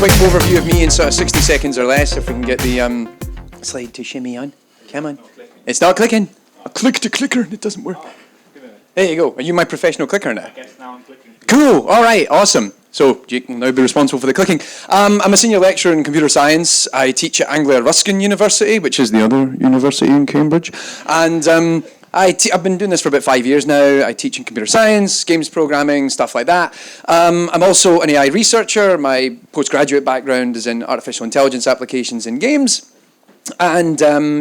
quick overview of me in sort of 60 seconds or less, if we can get the slide to shimmy on. Come on. It's not clicking. I clicked a clicker and it doesn't work. There you go. Are you my professional clicker now? I guess now I'm clicking. Cool. All right. Awesome. So Jake will now be responsible for the clicking. I'm a senior lecturer in computer science. I teach at Anglia Ruskin University, which is the other university in Cambridge. And I've been doing this for about 5 years now. I teach in computer science, games programming, stuff like that. I'm also an AI researcher. My postgraduate background is in artificial intelligence applications in games. And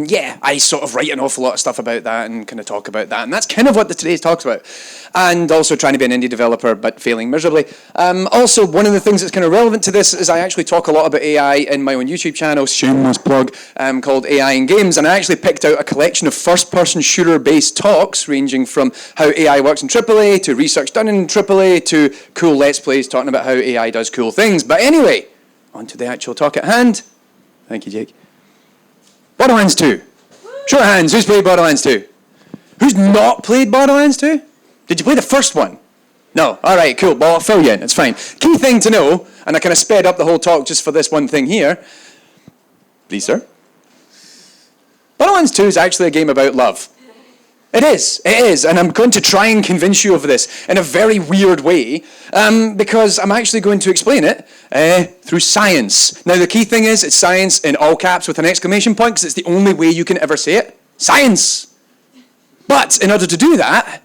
yeah, I sort of write an awful lot of stuff about that and kind of talk about that. And that's kind of what today's talk's about. And also trying to be an indie developer, but failing miserably. Also, one of the things that's kind of relevant to this is I actually talk a lot about AI in my own YouTube channel, shameless plug, called AI in Games. And I actually picked out a collection of first-person shooter-based talks, ranging from how AI works in AAA, to research done in AAA, to cool Let's Plays talking about how AI does cool things. But anyway, on to the actual talk at hand. Thank you, Jake. Borderlands 2. Show of hands, who's played Borderlands 2? Who's not played Borderlands 2? Did you play the first one? No. All right, cool. Well, I'll fill you in. It's fine. Key thing to know, and I kind of sped up the whole talk just for this one thing here. Please, sir. Borderlands 2 is actually a game about love. It is, and I'm going to try and convince you of this in a very weird way, because I'm actually going to explain it through science. Now, the key thing is, it's science in all caps with an exclamation point, because it's the only way you can ever say it. Science! But in order to do that,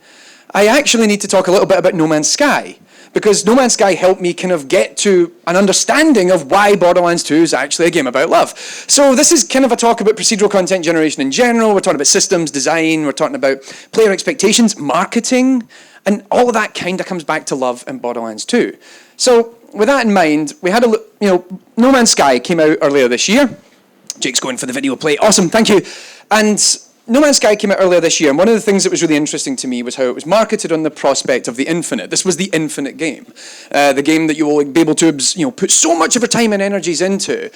I actually need to talk a little bit about No Man's Sky, because No Man's Sky helped me kind of get to an understanding of why Borderlands 2 is actually a game about love. So this is kind of a talk about procedural content generation in general. We're talking about systems, design, we're talking about player expectations, marketing, and all of that kind of comes back to love in Borderlands 2. So with that in mind, we had No Man's Sky came out earlier this year. Jake's going for the video play. Awesome, thank you. And No Man's Sky came out earlier this year, and one of the things that was really interesting to me was how it was marketed on the prospect of the infinite. This was the infinite game, the game that you will be able to put so much of your time and energies into,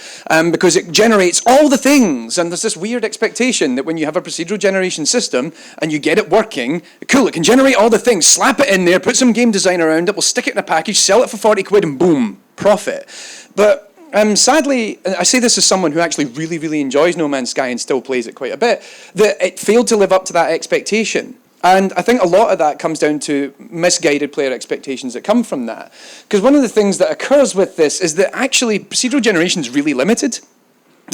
because it generates all the things, and there's this weird expectation that when you have a procedural generation system and you get it working, cool, it can generate all the things, slap it in there, put some game design around it, we'll stick it in a package, sell it for 40 quid, and boom, profit. But sadly, I say this as someone who actually really, really enjoys No Man's Sky and still plays it quite a bit, that it failed to live up to that expectation. And I think a lot of that comes down to misguided player expectations that come from that. Because one of the things that occurs with this is that actually procedural generation is really limited.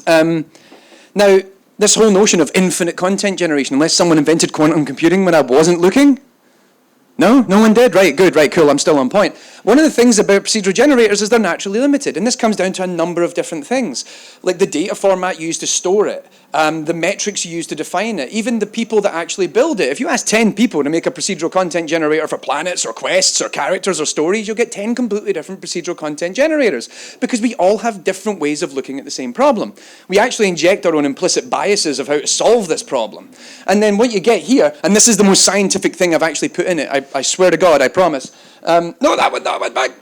Now, this whole notion of infinite content generation, unless someone invented quantum computing when I wasn't looking. No? No one did? Right, good, right, cool, I'm still on point. One of the things about procedural generators is they're naturally limited, and this comes down to a number of different things, like the data format used to store it, the metrics you use to define it, even the people that actually build it. If you ask 10 people to make a procedural content generator for planets or quests or characters or stories, you'll get 10 completely different procedural content generators, because we all have different ways of looking at the same problem. We actually inject our own implicit biases of how to solve this problem. And then what you get here, and this is the most scientific thing I've actually put in it, I swear to God, I promise. No, that went back.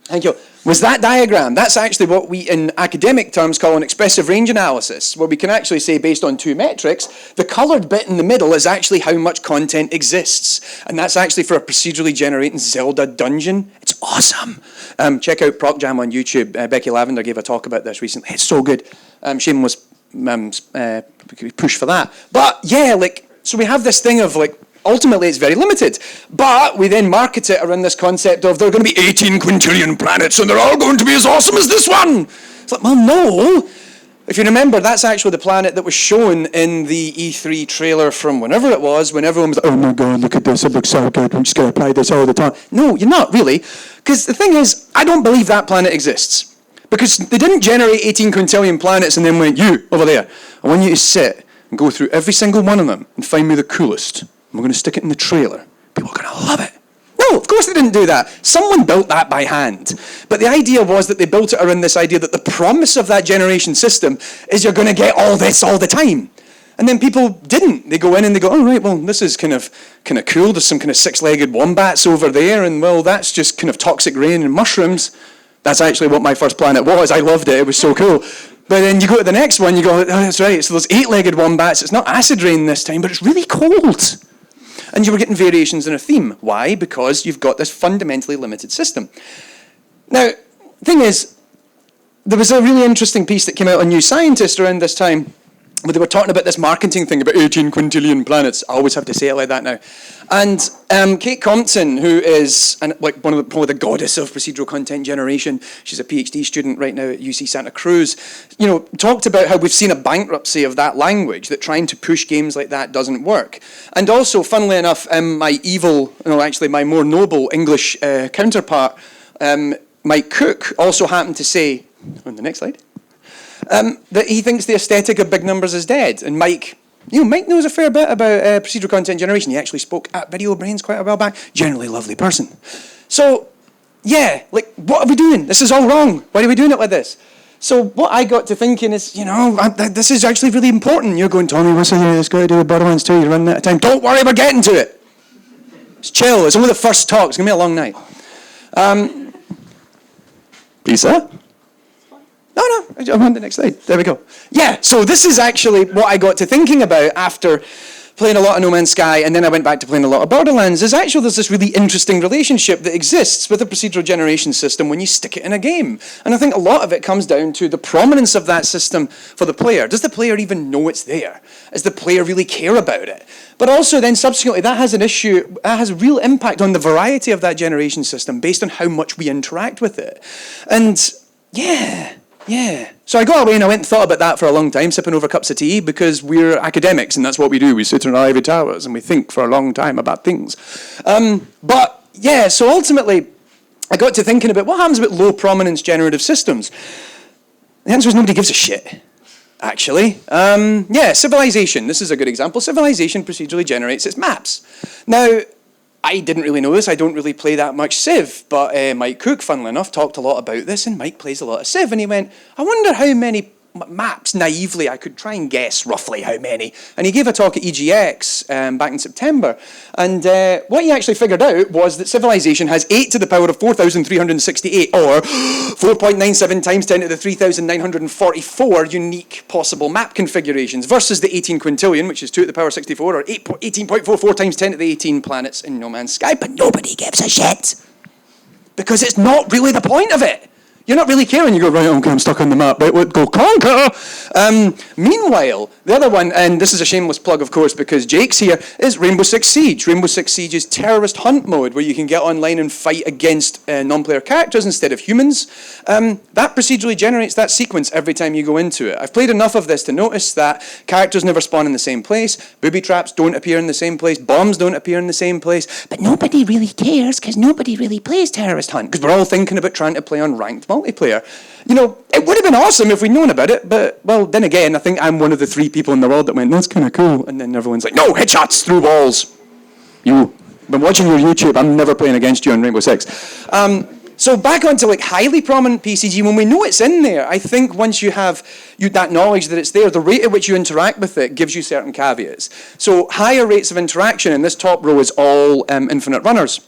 Thank you. Was that diagram? That's actually what we, in academic terms, call an expressive range analysis, where we can actually say, based on two metrics, the coloured bit in the middle is actually how much content exists. And that's actually for a procedurally generating Zelda dungeon. It's awesome. Check out Proc Jam on YouTube. Becky Lavender gave a talk about this recently. It's so good. Shameless push for that. But yeah, so we have this thing of ultimately, it's very limited. But we then market it around this concept of there are going to be 18 quintillion planets and they're all going to be as awesome as this one. It's like, well, no. If you remember, that's actually the planet that was shown in the E3 trailer from whenever it was, when everyone was like, oh my God, look at this, it looks so good, I'm just going to play this all the time. No, you're not really. Because the thing is, I don't believe that planet exists. Because they didn't generate 18 quintillion planets and then went, you, over there, I want you to sit and go through every single one of them and find me the coolest. We're going to stick it in the trailer. People are going to love it. No, of course they didn't do that. Someone built that by hand. But the idea was that they built it around this idea that the promise of that generation system is you're going to get all this all the time. And then people didn't. They go in and they go, oh, right, well, this is kind of cool. There's some kind of six-legged wombats over there, and, well, that's just kind of toxic rain and mushrooms. That's actually what my first planet was. I loved it. It was so cool. But then you go to the next one, you go, oh, that's right, so there's eight-legged wombats. It's not acid rain this time, but it's really cold. And you were getting variations in a theme. Why? Because you've got this fundamentally limited system. Now, the thing is, there was a really interesting piece that came out on New Scientist around this time, where they were talking about this marketing thing about 18 quintillion planets. I always have to say it like that now. And Kate Compton, who is probably the goddess of procedural content generation, she's a PhD student right now at UC Santa Cruz, talked about how we've seen a bankruptcy of that language, that trying to push games like that doesn't work. And also, funnily enough, my more noble English counterpart, Mike Cook, also happened to say, on the next slide, that he thinks the aesthetic of big numbers is dead. And Mike knows a fair bit about procedural content generation. He actually spoke at VideoBrains quite a while back. Generally lovely person. So, yeah, what are we doing? This is all wrong. Why are we doing it like this? So what I got to thinking is, this is actually really important. You're going, Tommy, what's this got to do with Borderlands 2? You're running out of time. Don't worry, we're getting to it. It's chill. It's only the first talk. It's going to be a long night. Please, sir? No, I'm on the next slide. There we go. Yeah, so this is actually what I got to thinking about after playing a lot of No Man's Sky, and then I went back to playing a lot of Borderlands, is actually there's this really interesting relationship that exists with a procedural generation system when you stick it in a game. And I think a lot of it comes down to the prominence of that system for the player. Does the player even know it's there? Does the player really care about it? But also then subsequently, that has a real impact on the variety of that generation system based on how much we interact with it. And yeah. So I got away and I went and thought about that for a long time, sipping over cups of tea, because we're academics and that's what we do. We sit in our ivory towers and we think for a long time about things. So ultimately, I got to thinking about what happens with low prominence generative systems. The answer is nobody gives a shit, actually. Civilization. This is a good example. Civilization procedurally generates its maps. Now, I didn't really know this. I don't really play that much Civ, but Mike Cook, funnily enough, talked a lot about this, and Mike plays a lot of Civ, and he went, I wonder how many maps, naively, I could try and guess roughly how many. And he gave a talk at EGX back in September, and what he actually figured out was that Civilization has 8 to the power of 4,368, or 4.97 times 10 to the 3,944 unique possible map configurations, versus the 18 quintillion, which is 2 to the power of 64, or 18.44 times 10 to the 18 planets in No Man's Sky. But nobody gives a shit, because it's not really the point of it. You're not really caring. You go, right, okay, I'm stuck on the map. Right, go conquer. Meanwhile, the other one, and this is a shameless plug, of course, because Jake's here, is Rainbow Six Siege. Rainbow Six Siege's terrorist hunt mode, where you can get online and fight against non-player characters instead of humans. That procedurally generates that sequence every time you go into it. I've played enough of this to notice that characters never spawn in the same place, booby traps don't appear in the same place, bombs don't appear in the same place, but nobody really cares, because nobody really plays terrorist hunt, because we're all thinking about trying to play on ranked multiplayer. It would have been awesome if we'd known about it, but, well, then again, I think I'm one of the 3 people in the world that went, that's kind of cool, and then everyone's like, no, headshots through walls. I've been watching your YouTube, I'm never playing against you on Rainbow Six. So back onto highly prominent PCG, when we know it's in there, I think once you have that knowledge that it's there, the rate at which you interact with it gives you certain caveats. So higher rates of interaction, and this top row is all infinite runners.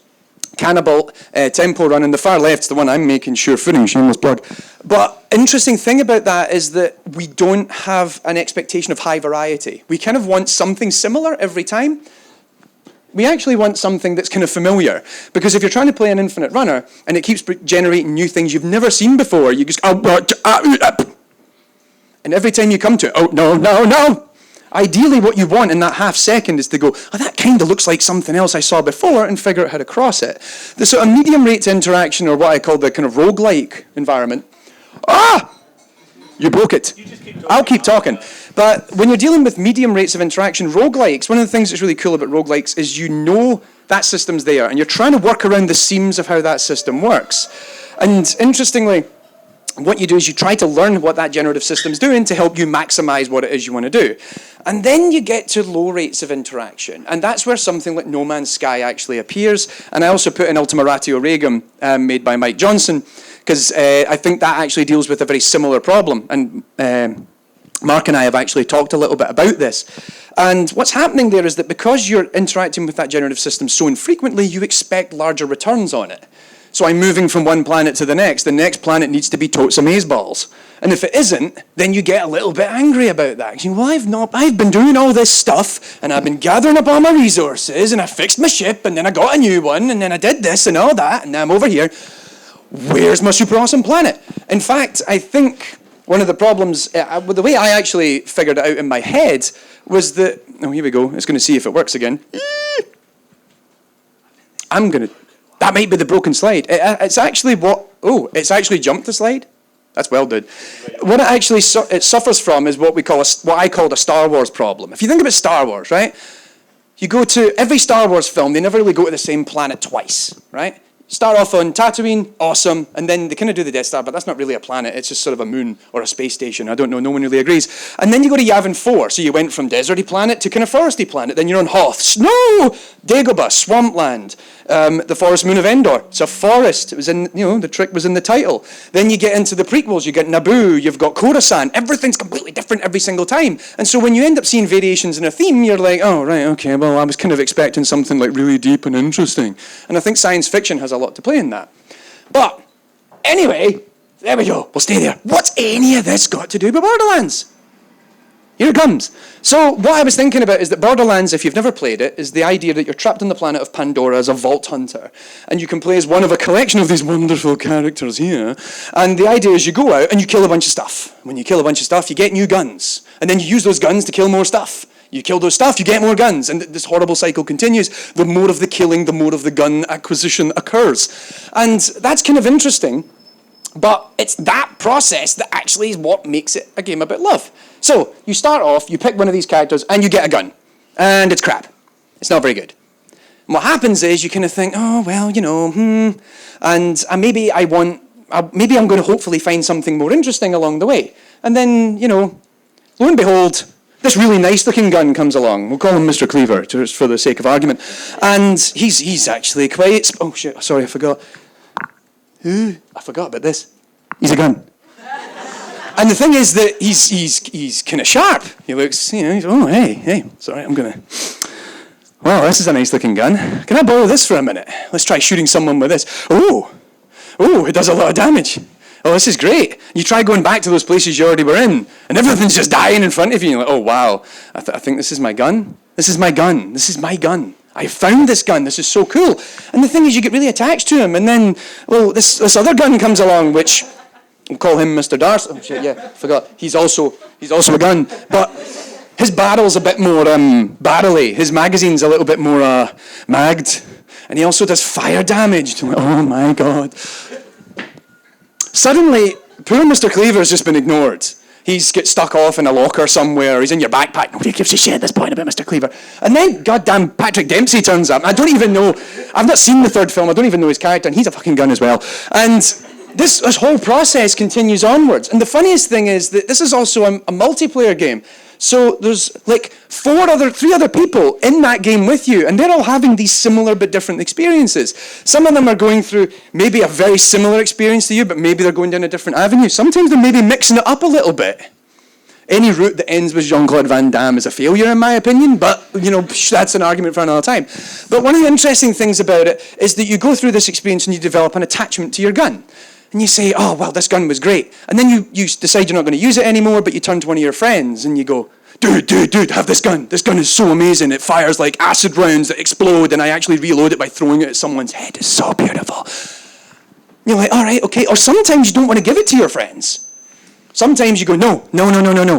Cannibal, Tempo Run, and the far left's the one I'm making sure footing, shameless plug. But interesting thing about that is that we don't have an expectation of high variety. We kind of want something similar every time. We actually want something that's kind of familiar, because if you're trying to play an infinite runner and it keeps generating new things you've never seen before, you just and every time you come to it, oh no. Ideally, what you want in that half second is to go, oh, that kind of looks like something else I saw before, and figure out how to cross it. The sort of medium rates interaction, or what I call the kind of roguelike environment. You broke it. I'll keep talking. But when you're dealing with medium rates of interaction, roguelikes, one of the things that's really cool about roguelikes is that system's there, and you're trying to work around the seams of how that system works. And interestingly, what you do is you try to learn what that generative system's doing to help you maximize what it is you want to do. And then you get to low rates of interaction. And that's where something like No Man's Sky actually appears. And I also put in Ultima Ratio Regum, made by Mike Johnson, because I think that actually deals with a very similar problem. And Mark and I have actually talked a little bit about this. And what's happening there is that because you're interacting with that generative system so infrequently, you expect larger returns on it. So I'm moving from one planet to the next planet needs to be totes amazeballs. And if it isn't, then you get a little bit angry about that. You know, I've been doing all this stuff, and I've been gathering up all my resources, and I fixed my ship, and then I got a new one, and then I did this and all that, and now I'm over here. where's my super awesome planet? In fact, I think one of the problems, the way I actually figured it out in my head was that, oh, here we go. It's going to see if it works again. That might be the broken slide. It's actually it's actually jumped the slide. That's well done. What it actually it suffers from is what I called a Star Wars problem. If you think about Star Wars, right? You go to every Star Wars film, they never really go to the same planet twice, right? Start off on Tatooine, awesome, and then they kind of do the Death Star, but that's not really a planet, it's just sort of a moon or a space station, I don't know, no one really agrees. And then you go to Yavin 4, so you went from deserty planet to kind of foresty planet, then you're on Hoth, snow, Dagobah, swampland, the forest moon of Endor, it's a forest, it was in, the trick was in the title. Then you get into the prequels, you get Naboo, you've got Coruscant, everything's completely different every single time. And so when you end up seeing variations in a theme, you're like, oh, right, okay, well, I was kind of expecting something like really deep and interesting. And I think science fiction has a lot to play in that. But anyway, there we go. We'll stay there. What's any of this got to do with Borderlands? Here it comes. So what I was thinking about is that Borderlands, if you've never played it, is the idea that you're trapped on the planet of Pandora as a vault hunter. And you can play as one of a collection of these wonderful characters here. And the idea is you go out and you kill a bunch of stuff. When you kill a bunch of stuff, you get new guns. And then you use those guns to kill more stuff. You kill those stuff, you get more guns, and this horrible cycle continues. The more of the killing, the more of the gun acquisition occurs. And that's kind of interesting, but it's that process that actually is what makes it a game about love. So, you start off, you pick one of these characters, and you get a gun. And it's crap. It's not very good. And what happens is you kind of think, oh, well, and maybe I'm going to hopefully find something more interesting along the way. And then, lo and behold, this really nice-looking gun comes along. We'll call him Mr. Cleaver, just for the sake of argument. And he's actually quite... Oh, shit, sorry, I forgot. I forgot about this. He's a gun. And the thing is that he's kind of sharp. He looks, oh, hey, sorry, I'm going to... Well, this is a nice-looking gun. Can I borrow this for a minute? Let's try shooting someone with this. Oh, it does a lot of damage. Oh, this is great. You try going back to those places you already were in, and everything's just dying in front of you. You're like, oh, wow, I think this is my gun. This is my gun. This is my gun. I found this gun. This is so cool. And the thing is, you get really attached to him, and then, well, this other gun comes along, which we'll call him Mr. Darcy. Oh, shit, yeah, forgot. He's also a gun. But his barrel's a bit more barrel-y. His magazine's a little bit more magged. And he also does fire damage. Oh, my God. Suddenly, poor Mr. Cleaver has just been ignored. He's get stuck off in a locker somewhere. He's in your backpack. Nobody gives a shit at this point about Mr. Cleaver. And then, goddamn, Patrick Dempsey turns up. I don't even know. I've not seen the third film. I don't even know his character. And he's a fucking gun as well. And this whole process continues onwards. And the funniest thing is that this is also a multiplayer game. So there's like three other people in that game with you, and they're all having these similar but different experiences. Some of them are going through maybe a very similar experience to you, but maybe they're going down a different avenue. Sometimes they're maybe mixing it up a little bit. Any route that ends with Jean-Claude Van Damme is a failure, in my opinion, but, that's an argument for another time. But one of the interesting things about it is that you go through this experience and you develop an attachment to your gun. And you say, oh, well, this gun was great. And then you decide you're not going to use it anymore, but you turn to one of your friends and you go, dude, have this gun. This gun is so amazing. It fires like acid rounds that explode, and I actually reload it by throwing it at someone's head. It's so beautiful. And you're like, all right, okay. Or sometimes you don't want to give it to your friends. Sometimes you go, no,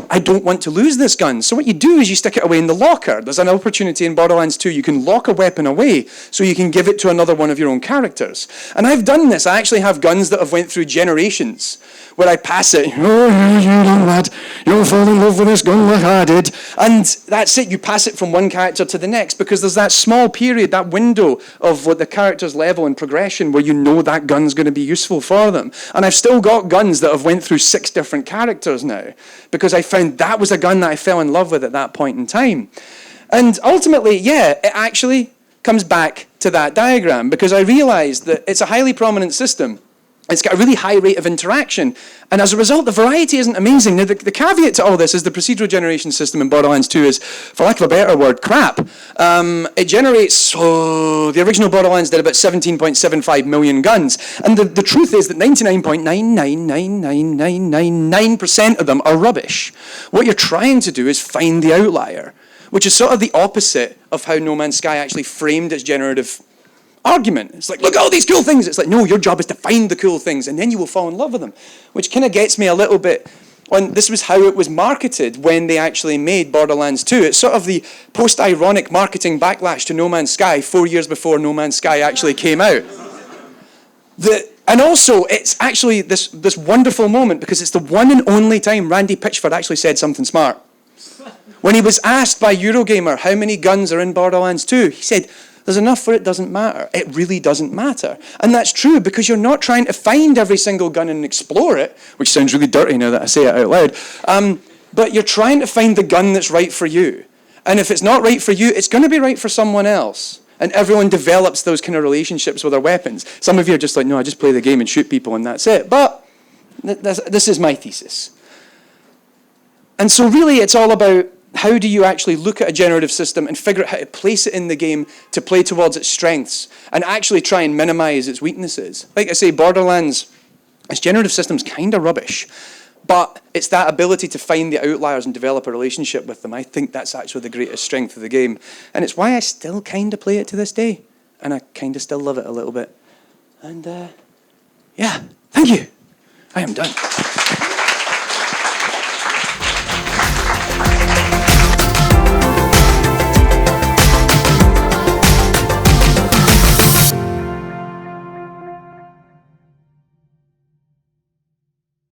I don't want to lose this gun. So what you do is you stick it away in the locker. There's an opportunity in Borderlands 2. You can lock a weapon away so you can give it to another one of your own characters. And I've done this. I actually have guns that have went through generations where I pass it. Oh, you young lad, you'll fall in love with this gun like I did. And that's it. You pass it from one character to the next because there's that small period, that window of what the character's level and progression where you know that gun's going to be useful for them. And I've still got guns that have went through 6 different characters now because I found that was a gun that I fell in love with at that point in time. And ultimately, yeah, it actually comes back to that diagram because I realized that it's a highly prominent system. It's got a really high rate of interaction. And as a result, the variety isn't amazing. Now, the caveat to all this is the procedural generation system in Borderlands 2 is, for lack of a better word, crap. It generates, the original Borderlands did about 17.75 million guns. And the truth is that 99.9999999% of them are rubbish. What you're trying to do is find the outlier, which is sort of the opposite of how No Man's Sky actually framed its generative argument. It's like, look at all these cool things. It's like, no, your job is to find the cool things, and then you will fall in love with them. Which kind of gets me a little bit on, this was how it was marketed when they actually made Borderlands 2. It's sort of the post-ironic marketing backlash to No Man's Sky 4 years before No Man's Sky actually came out. And also, it's actually this wonderful moment because it's the one and only time Randy Pitchford actually said something smart. When he was asked by Eurogamer how many guns are in Borderlands 2, he said, there's enough for it doesn't matter. It really doesn't matter. And that's true because you're not trying to find every single gun and explore it, which sounds really dirty now that I say it out loud, but you're trying to find the gun that's right for you. And if it's not right for you, it's going to be right for someone else. And everyone develops those kind of relationships with their weapons. Some of you are just like, no, I just play the game and shoot people and that's it. But this is my thesis. And so really it's all about how do you actually look at a generative system and figure out how to place it in the game to play towards its strengths and actually try and minimize its weaknesses. Like I say, Borderlands, its generative system's kind of rubbish, but it's that ability to find the outliers and develop a relationship with them. I think that's actually the greatest strength of the game. And it's why I still kind of play it to this day. And I kind of still love it a little bit. And yeah, thank you. I am done.